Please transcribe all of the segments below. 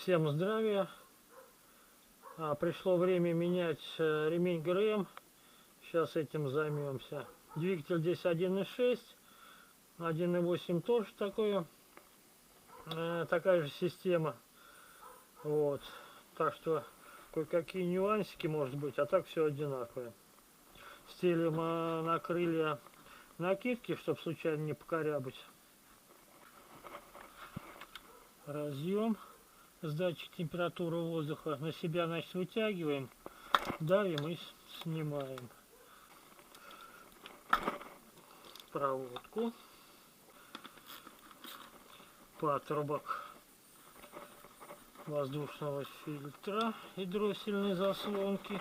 Всем здравия. Пришло время менять ремень ГРМ. Сейчас этим займемся. Двигатель здесь 1.6, 1.8 тоже такая же система. Вот. Так что кое-какие нюансики может быть, а так все одинаковое. Стелим на крылья накидки, чтобы случайно не покорябать. Разъем с датчик температуры воздуха на себя, значит, вытягиваем, давим и снимаем. Проводку, патрубок воздушного фильтра и дроссельной заслонки.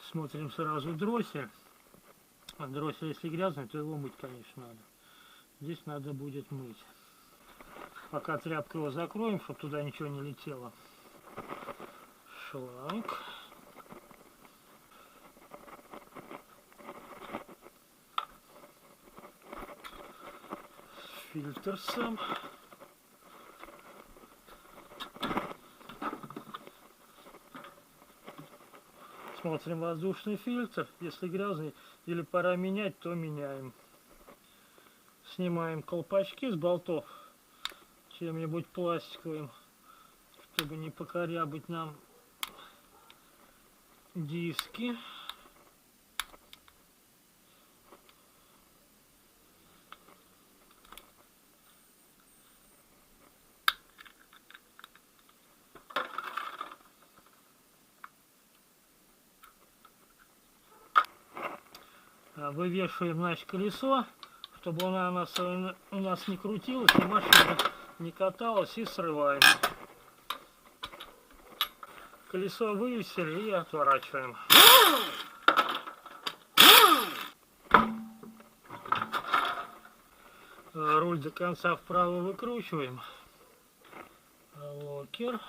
Смотрим сразу дроссель. Дроссель, если грязный, то его мыть, конечно, надо. Здесь надо будет мыть. Пока тряпкой его закроем, чтобы туда ничего не летело. Шланг. Фильтр сам. Смотрим воздушный фильтр. Если грязный или пора менять, то меняем. Снимаем колпачки с болтов чем-нибудь пластиковым, чтобы не покорябать нам диски. Вывешиваем, значит, колесо, чтобы она у нас не крутилась, и машина не каталась, и срываем. Колесо вывесили и отворачиваем. Руль до конца вправо выкручиваем. Локер.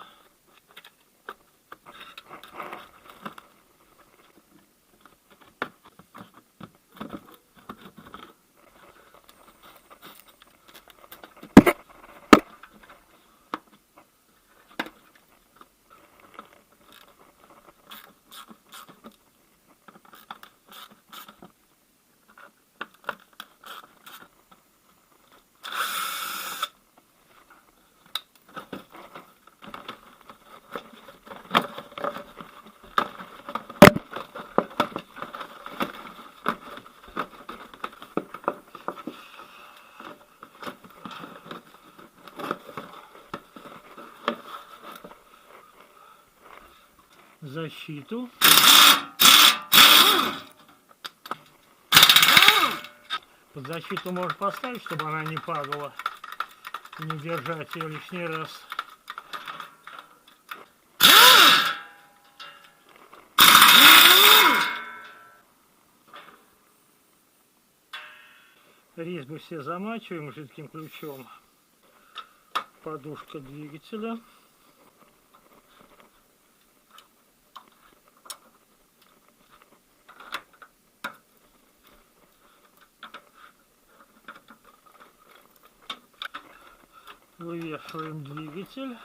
Защиту. Под защиту можно поставить, чтобы она не падала, и не держать ее лишний раз. Резьбы все замачиваем жидким ключом. Подушка двигателя. Вывешиваем двигатель,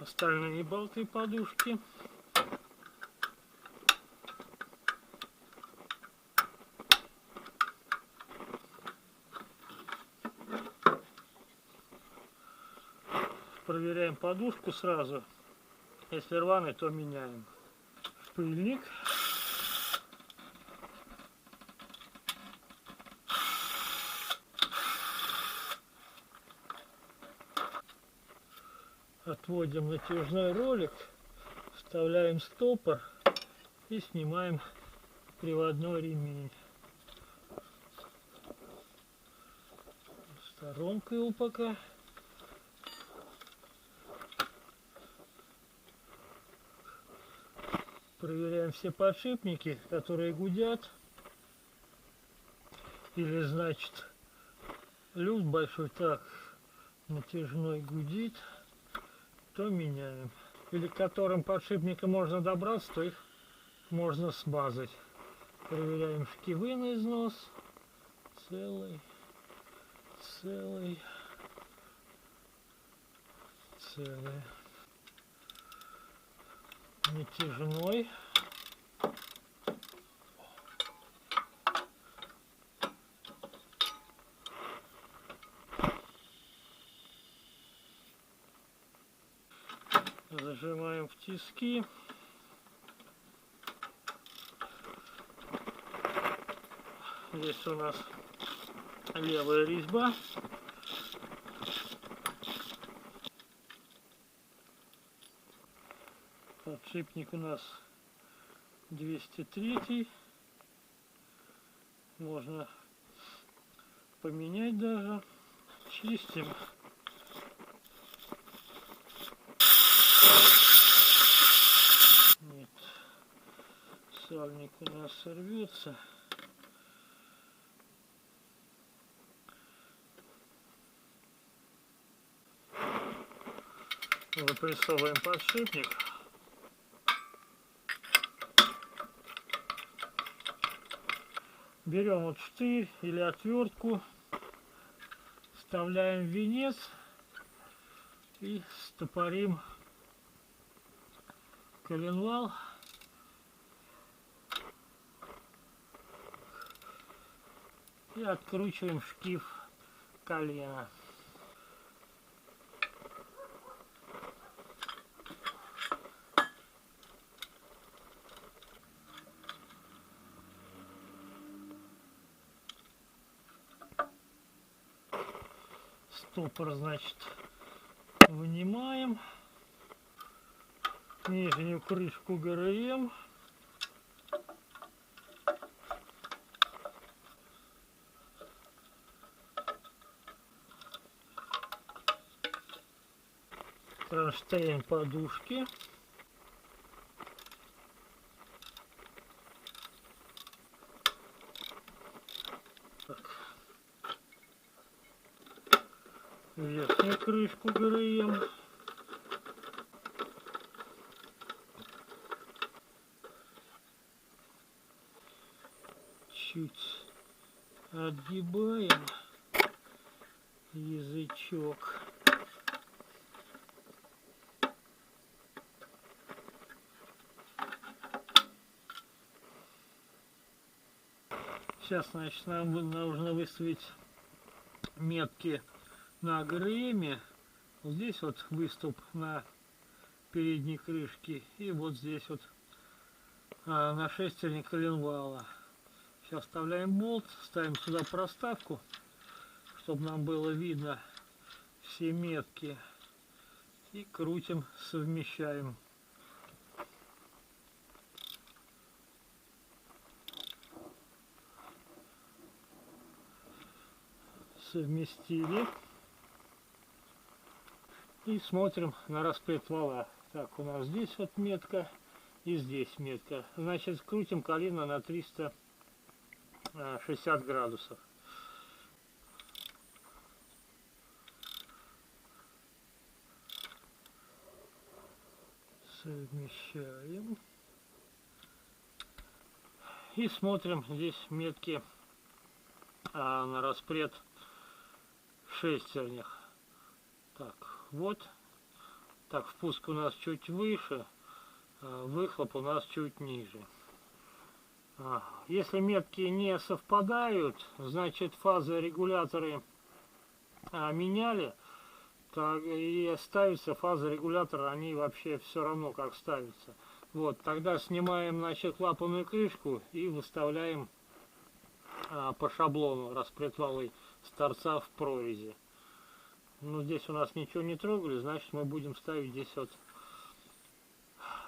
остальные болты подушки. Проверяем подушку сразу, если рваный, то меняем. Пыльник. Отводим натяжной ролик, вставляем стопор и снимаем приводной ремень. Сторонку его пока. Проверяем все подшипники, которые гудят. Или, значит, люфт большой. Так, натяжной гудит, то меняем. Или к которым подшипникам можно добраться, то их можно смазать. Проверяем шкивы на износ. Целый. Натяжной. Зажимаем в тиски. Здесь у нас левая резьба. Подшипник у нас 203. Можно поменять даже. Чистим. Нет. Сальник у нас сорвется. Выпрессовываем подшипник. Берем вот штырь или отвертку, вставляем в венец и стопорим коленвал. И откручиваем шкив колена. Стопор, значит, вынимаем. Нижнюю крышку ГРМ. Кронштейн подушки. Так. Верхнюю крышку ГРМ. Чуть отгибаем язычок. Сейчас, значит, нам нужно выставить метки на ГРМе. Вот здесь вот выступ на передней крышке и вот здесь вот на шестерне коленвала. Сейчас вставляем болт, ставим сюда проставку, чтобы нам было видно все метки, и крутим, совмещаем. Совместили и смотрим на распред вала. Так, у нас здесь вот метка и здесь метка. Значит, крутим колено на 360 градусов. Совмещаем и смотрим здесь метки на распред шестернях. Так, вот. Так, впуск у нас чуть выше, выхлоп у нас чуть ниже. Если метки не совпадают, значит фазорегуляторы меняли, так и ставится фазорегулятор, они вообще все равно как ставятся. Вот, тогда снимаем, значит, клапанную крышку и выставляем по шаблону распред валы с торца в прорези. Ну, здесь у нас ничего не трогали, значит мы будем ставить здесь вот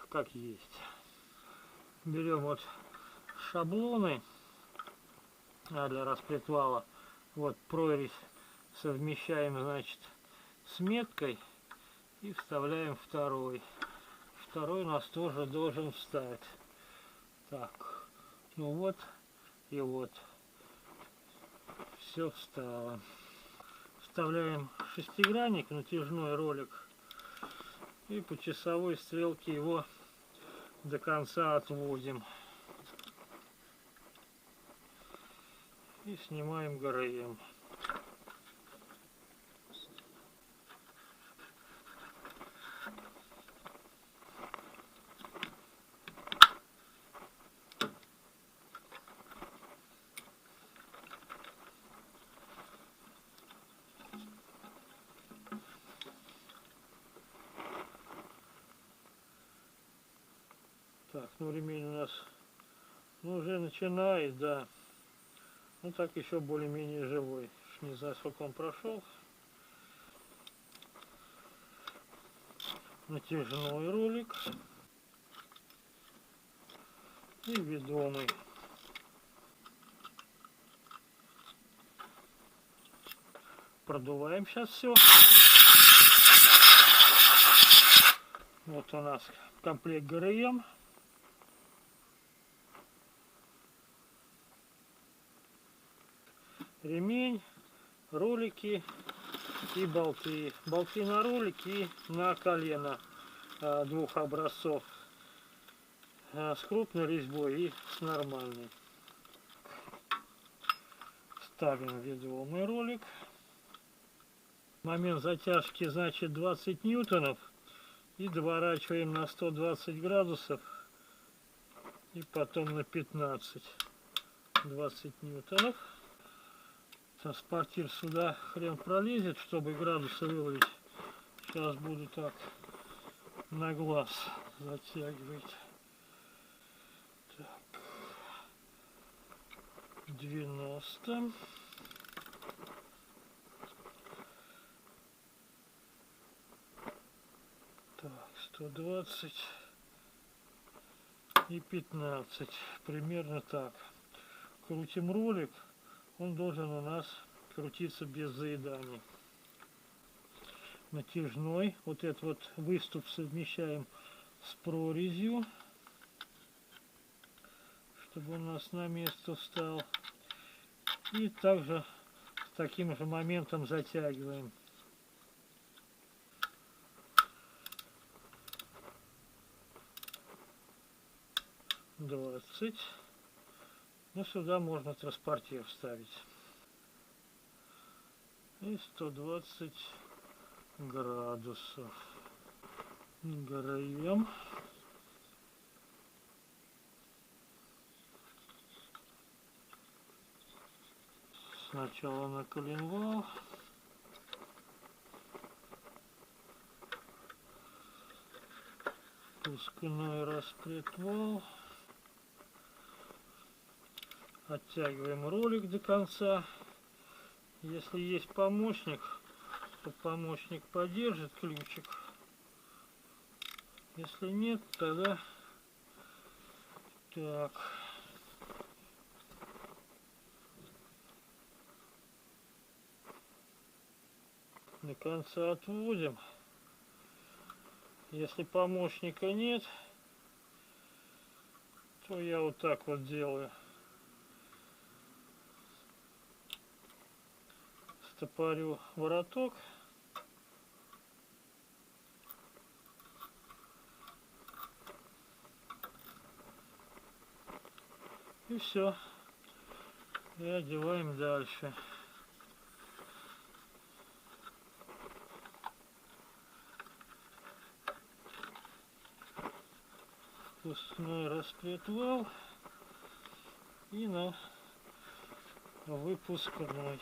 как есть. Берем вот шаблоны для распред вала. Вот прорезь совмещаем, значит, с меткой и вставляем второй. Второй у нас тоже должен встать. Так, ну вот и вот. Все встало. Вставляем шестигранник, натяжной ролик, и по часовой стрелке его до конца отводим. И снимаем ГРМ. Так, ну ремень у нас уже начинает, да. Ну так еще более-менее живой. Не знаю, сколько он прошел. Натяжной ролик и ведомый. Продуваем сейчас все. Вот у нас комплект ГРМ. Ремень, ролики и болты. Болты на ролики и на колено двух образцов. С крупной резьбой и с нормальной. Ставим ведомый ролик. Момент затяжки значит 20 ньютонов. И доворачиваем на 120 градусов. И потом на 15. 20 ньютонов. Транспортир сюда хрен пролезет, чтобы градусы вывалить. Сейчас буду так на глаз затягивать. Так. 90. Так, 120 и 15. Примерно так. Крутим ролик. Он должен у нас крутиться без заеданий. Натяжной. Вот этот вот выступ совмещаем с прорезью, чтобы он у нас на место встал. И также с таким же моментом затягиваем. $20. Ну, сюда можно транспортир вставить. И 120 градусов. ГРМ. Сначала на коленвал. Пускной распредвал. Оттягиваем ролик до конца. Если есть помощник, то помощник поддержит ключик. Если нет, тогда так. До конца отводим. Если помощника нет, то я вот так вот делаю. Стопорю вороток. И все. И одеваем дальше. Пускной распредвал и на выпускной.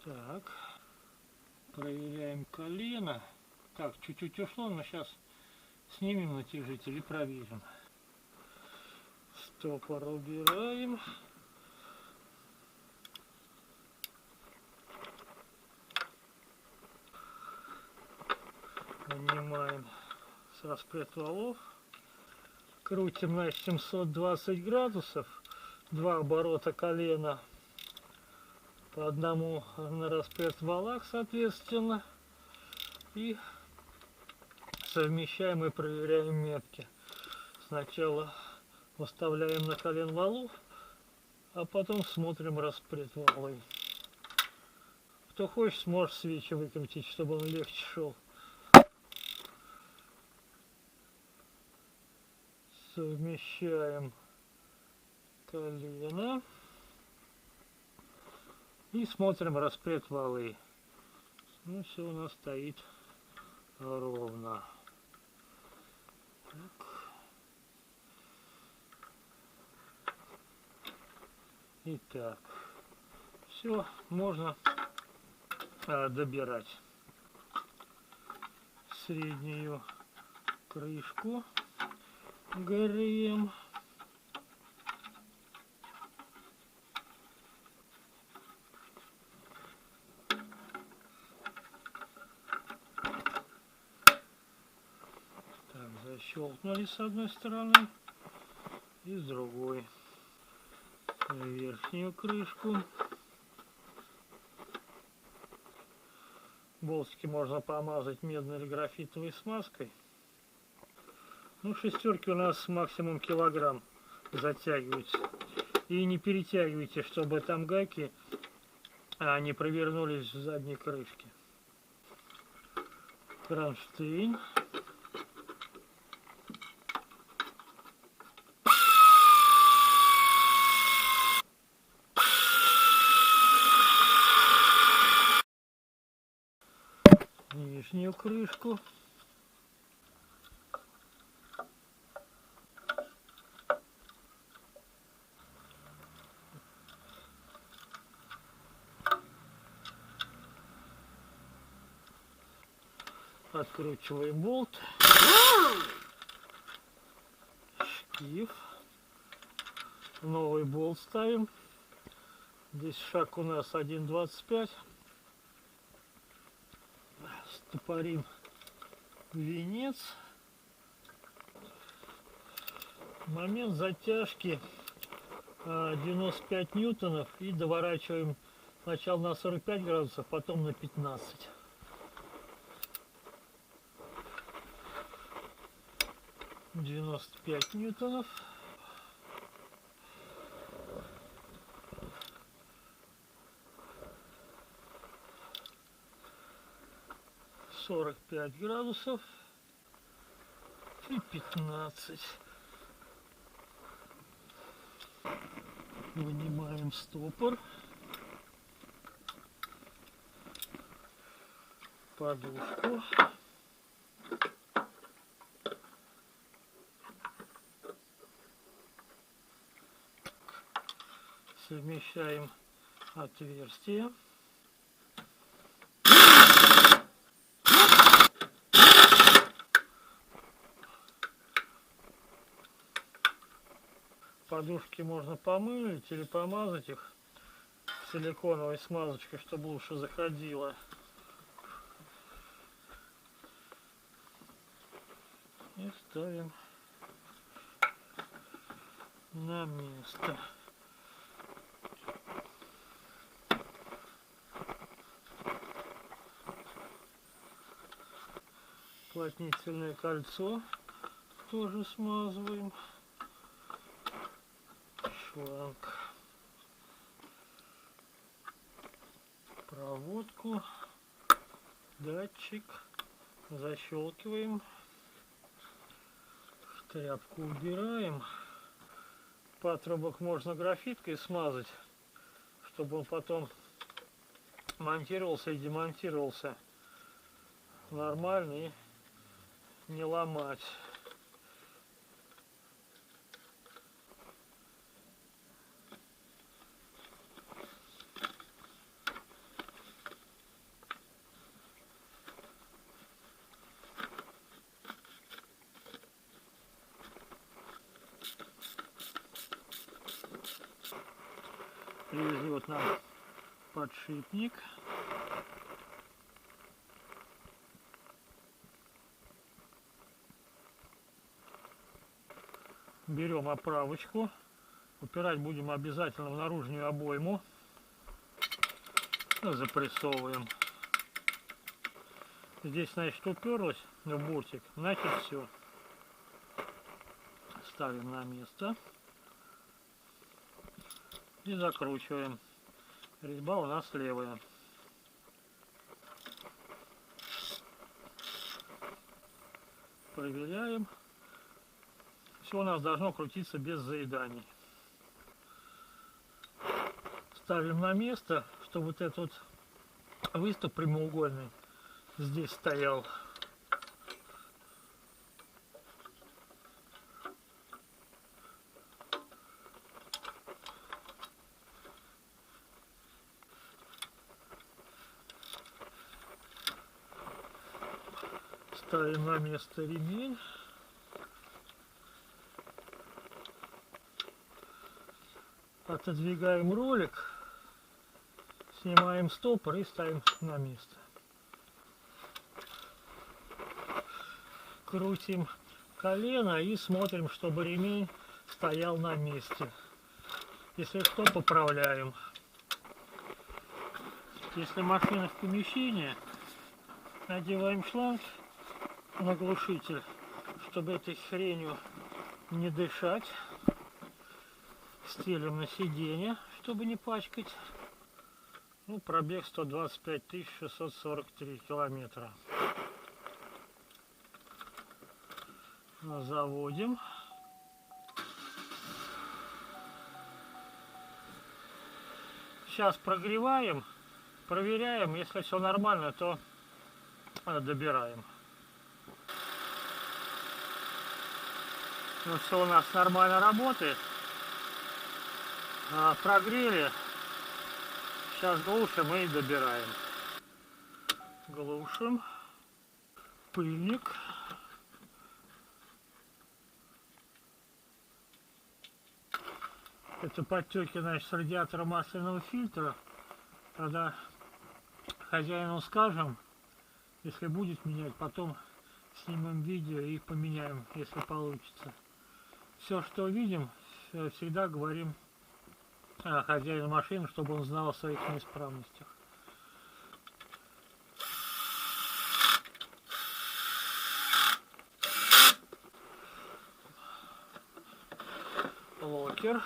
Так, проверяем колено. Так, чуть-чуть ушло, но сейчас снимем натяжитель и проверим. Стопор убираем. Вынимаем распред валов. Крутим на 720 градусов. 2 оборота колена. По одному на распред валах, соответственно. И совмещаем и проверяем метки. Сначала выставляем на колен валу, а потом смотрим распред валы. Кто хочет, может свечи выкрутить, чтобы он легче шел. Совмещаем колено и смотрим распред валы. Ну все, у нас стоит ровно. Так. Итак, все, можно добирать среднюю крышку ГРМ. Так, защелкнули с одной стороны и с другой. Верхнюю крышку. Болтики можно помазать медной или графитовой смазкой. Ну, шестерки у нас максимум килограмм затягиваются. И не перетягивайте, чтобы там гайки не провернулись в задней крышке. Кронштейн. Нижнюю крышку. Откручиваем болт. Шкив. Новый болт ставим. Здесь шаг у нас 1,25. Стопорим венец. Момент затяжки 95 ньютонов и доворачиваем сначала на 45 градусов, потом на 15. (95 ньютонов). (45 градусов) и 15. Вынимаем стопор, подушку, совмещаем отверстие. Подушки можно помыть или помазать их силиконовой смазочкой, чтобы лучше заходило. И ставим на место. Уплотнительное кольцо тоже смазываем. Шланг. Проводку. Датчик. Защелкиваем. Тряпку убираем. Патрубок можно графиткой смазать, чтобы он потом монтировался и демонтировался нормально и не ломать. Привезет нам подшипник. берем оправочку. Упирать будем обязательно в наружную обойму. Запрессовываем. Здесь, значит, уперлась в бортик, значит, все. Ставим на место и закручиваем. Резьба у нас левая. Проверяем. Все у нас должно крутиться без заеданий. Ставим на место, чтобы вот этот вот выступ прямоугольный здесь стоял. Ставим на место ремень. Отодвигаем ролик. Снимаем стопор и ставим на место. Крутим колено и смотрим, чтобы ремень стоял на месте. Если что, поправляем. Если машина в помещении, надеваем шланг на глушитель, чтобы этой хренью не дышать. Стелим на сиденье, чтобы не пачкать. Ну, пробег 125 643 километра. Заводим. Сейчас прогреваем, проверяем. Если все нормально, то добираем. Ну, все у нас нормально работает. Прогрели. Сейчас глушим и добираем. Глушим. Пыльник. Это подтеки, значит, с радиатора масляного фильтра. Тогда хозяину скажем, если будет менять, потом снимем видео и поменяем, если получится. Все, что видим, всегда говорим хозяину машины, чтобы он знал о своих неисправностях. Локер.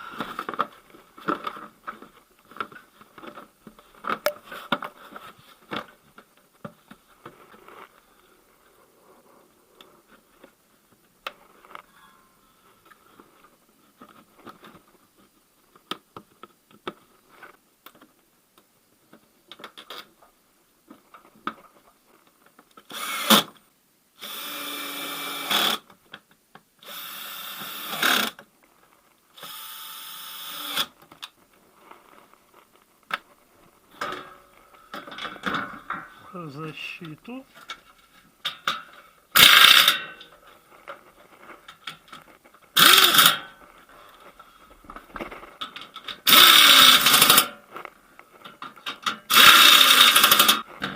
Защиту.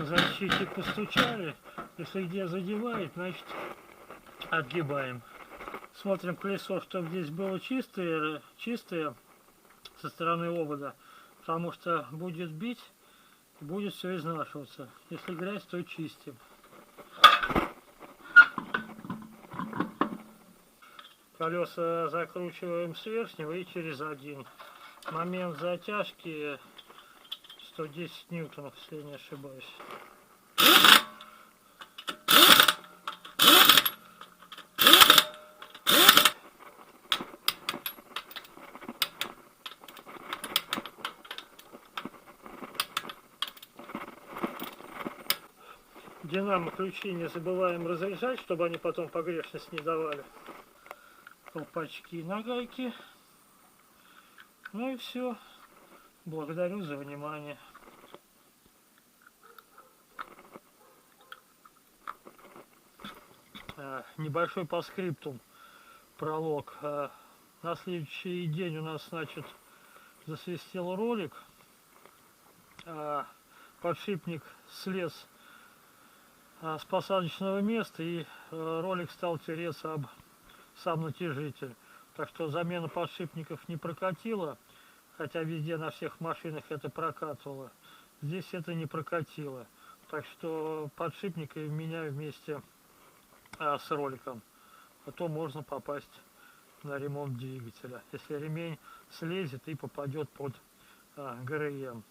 Защите постучали. Если где задевает, значит отгибаем. Смотрим колесо, чтобы здесь было чистое со стороны обода, потому что будет бить, будет все изнашиваться. Если грязь, то чистим. Колеса закручиваем с верхнего и через один. Момент затяжки 110 ньютонов, если я не ошибаюсь. Динамо ключи не забываем разряжать, чтобы они потом погрешность не давали. Колпачки на гайки. Ну и все. Благодарю за внимание. Небольшой постскриптум, пролог. На следующий день у нас, значит, засвистел ролик. Подшипник слез с посадочного места, и ролик стал тереться об сам натяжитель. Так что замена подшипников не прокатила, хотя везде на всех машинах это прокатывало. Здесь это не прокатило. Так что подшипники меняю вместе с роликом. А то можно попасть на ремонт двигателя, если ремень слезет и попадет под ГРМ.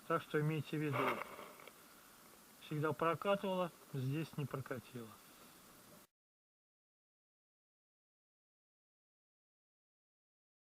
Так что имейте в виду, всегда прокатывала, здесь не прокатило.